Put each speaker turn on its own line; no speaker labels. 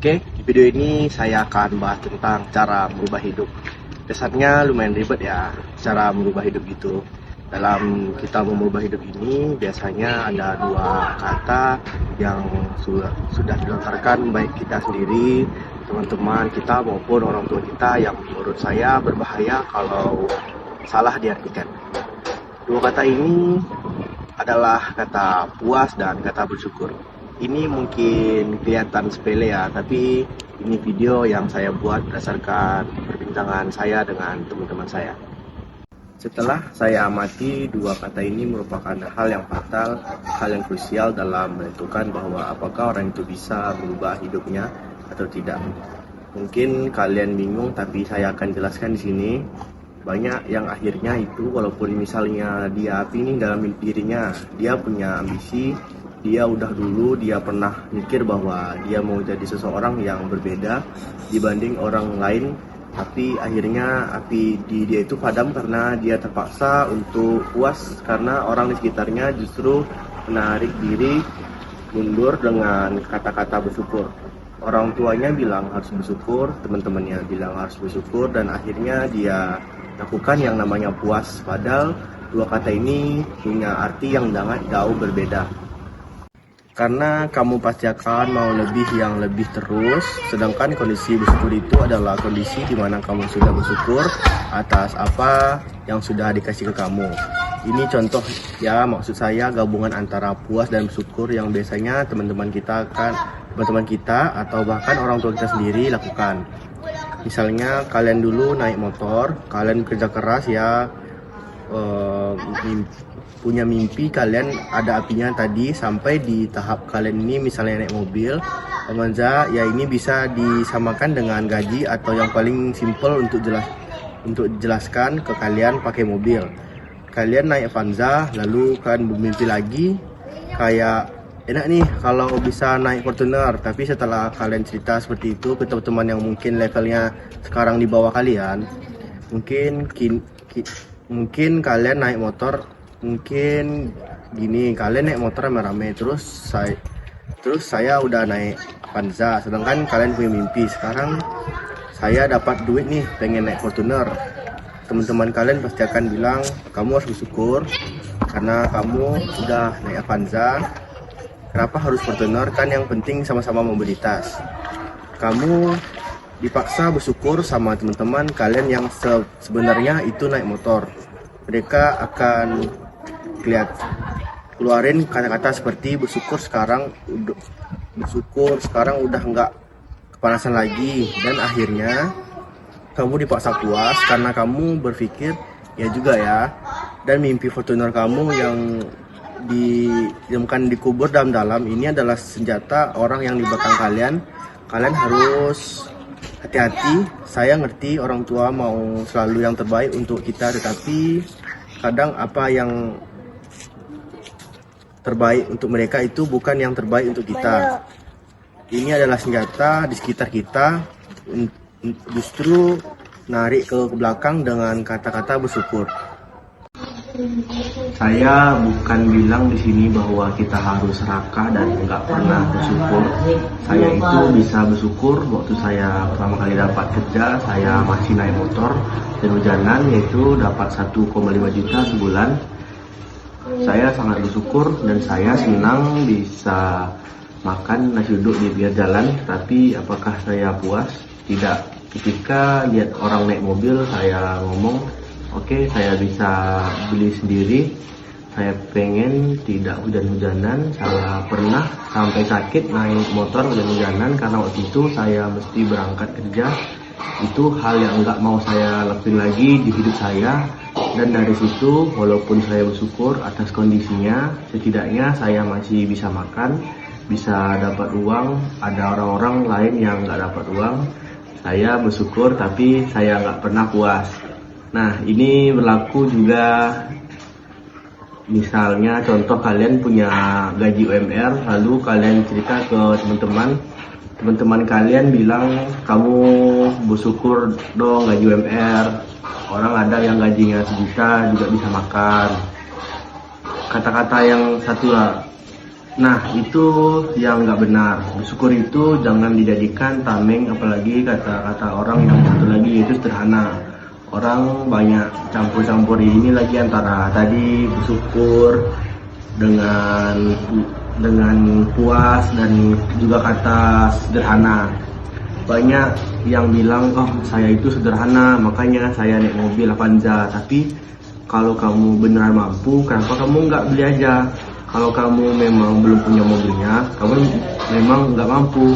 Oke, di video ini saya akan bahas tentang cara merubah hidup. Kesannya lumayan ribet ya, cara merubah hidup gitu. Dalam kita merubah hidup ini biasanya ada dua kata yang sudah dilontarkan baik kita sendiri, teman-teman kita maupun orang tua kita yang menurut saya berbahaya kalau salah diartikan. Dua kata ini adalah kata puas dan kata bersyukur. Ini mungkin kelihatan sepele ya, tapi ini video yang saya buat berdasarkan perbincangan saya dengan teman-teman saya. Setelah saya amati, dua kata ini merupakan hal yang fatal, hal yang krusial dalam menentukan bahwa apakah orang itu bisa berubah hidupnya atau tidak. Mungkin kalian bingung, tapi saya akan jelaskan di sini. Banyak yang akhirnya itu walaupun misalnya dia pingin dalam dirinya, dia punya ambisi, dia pernah mikir bahwa dia mau jadi seseorang yang berbeda dibanding orang lain, tapi akhirnya api di dia itu padam karena dia terpaksa untuk puas karena orang di sekitarnya justru menarik diri mundur dengan kata-kata bersyukur. Orang tuanya bilang harus bersyukur, teman-temannya bilang harus bersyukur, dan akhirnya dia lakukan yang namanya puas, padahal dua kata ini punya arti yang sangat jauh berbeda. Karena kamu pasti akan mau yang lebih terus, sedangkan kondisi bersyukur itu adalah kondisi di mana kamu sudah bersyukur atas apa yang sudah dikasih ke kamu. Ini contoh ya, maksud saya gabungan antara puas dan bersyukur yang biasanya teman-teman kita atau bahkan orang tua kita sendiri lakukan. Misalnya kalian dulu naik motor, kalian kerja keras ya, punya mimpi, kalian ada apinya tadi sampai di tahap kalian ini misalnya naik mobil, Avanza ya, ini bisa disamakan dengan gaji atau yang paling simple untuk jelaskan ke kalian pakai mobil. Kalian naik Avanza lalu kan bermimpi lagi kayak enak nih kalau bisa naik Fortuner, tapi setelah kalian cerita seperti itu ke teman-teman yang mungkin levelnya sekarang di bawah kalian, mungkin kalian naik motor, mungkin gini, kalian naik motor rame-rame, terus saya udah naik Avanza, sedangkan kalian punya mimpi sekarang saya dapat duit nih pengen naik Fortuner. Teman-teman kalian pasti akan bilang kamu harus bersyukur karena kamu sudah naik Avanza, kenapa harus Fortuner, kan yang penting sama-sama mobilitas. Kamu dipaksa bersyukur sama teman-teman kalian yang sebenarnya itu naik motor. Mereka akan keluarin kata-kata seperti bersyukur sekarang udah nggak kepanasan lagi, dan akhirnya kamu dipaksa puas karena kamu berpikir ya juga ya, dan mimpi Fortuner kamu yang dikubur dalam-dalam ini adalah senjata orang yang di belakang kalian. Kalian harus hati-hati. Saya ngerti orang tua mau selalu yang terbaik untuk kita, tetapi kadang apa yang terbaik untuk mereka itu bukan yang terbaik untuk kita. Ini adalah senjata di sekitar kita, justru narik ke belakang dengan kata-kata bersyukur. Saya bukan bilang di sini bahwa kita harus serakah dan nggak pernah bersyukur. Saya itu bisa bersyukur waktu saya pertama kali dapat kerja, saya masih naik motor dan hujanan, yaitu dapat 1,5 juta sebulan. Saya sangat bersyukur dan saya senang bisa makan nasi uduk di pinggir jalan. Tapi apakah saya puas? Tidak. Ketika lihat orang naik mobil, saya ngomong, oke, saya bisa beli sendiri. Saya pengen tidak hujan-hujanan. Saya pernah sampai sakit naik motor hujan-hujanan karena waktu itu saya mesti berangkat kerja. Itu hal yang nggak mau saya lakuin lagi di hidup saya. Dan dari situ, walaupun saya bersyukur atas kondisinya, setidaknya saya masih bisa makan, bisa dapat uang. Ada orang-orang lain yang nggak dapat uang. Saya bersyukur, tapi saya nggak pernah puas. Nah, ini berlaku juga, misalnya contoh kalian punya gaji UMR, lalu kalian cerita ke teman-teman kalian bilang, kamu bersyukur dong gaji UMR, orang ada yang gajinya 1 juta juga bisa makan. Kata-kata yang satu lah, Nah, itu yang nggak benar. Bersyukur itu jangan dijadikan tameng, apalagi kata-kata orang yang satu lagi yaitu sederhana. Orang banyak campur-campur ini lagi antara tadi bersyukur dengan puas dan juga kata sederhana. Banyak yang bilang, oh saya itu sederhana, makanya saya naik mobil Avanza. Tapi kalau kamu benar mampu, kenapa kamu nggak beli aja? Kalau kamu memang belum punya mobilnya, kamu memang nggak mampu.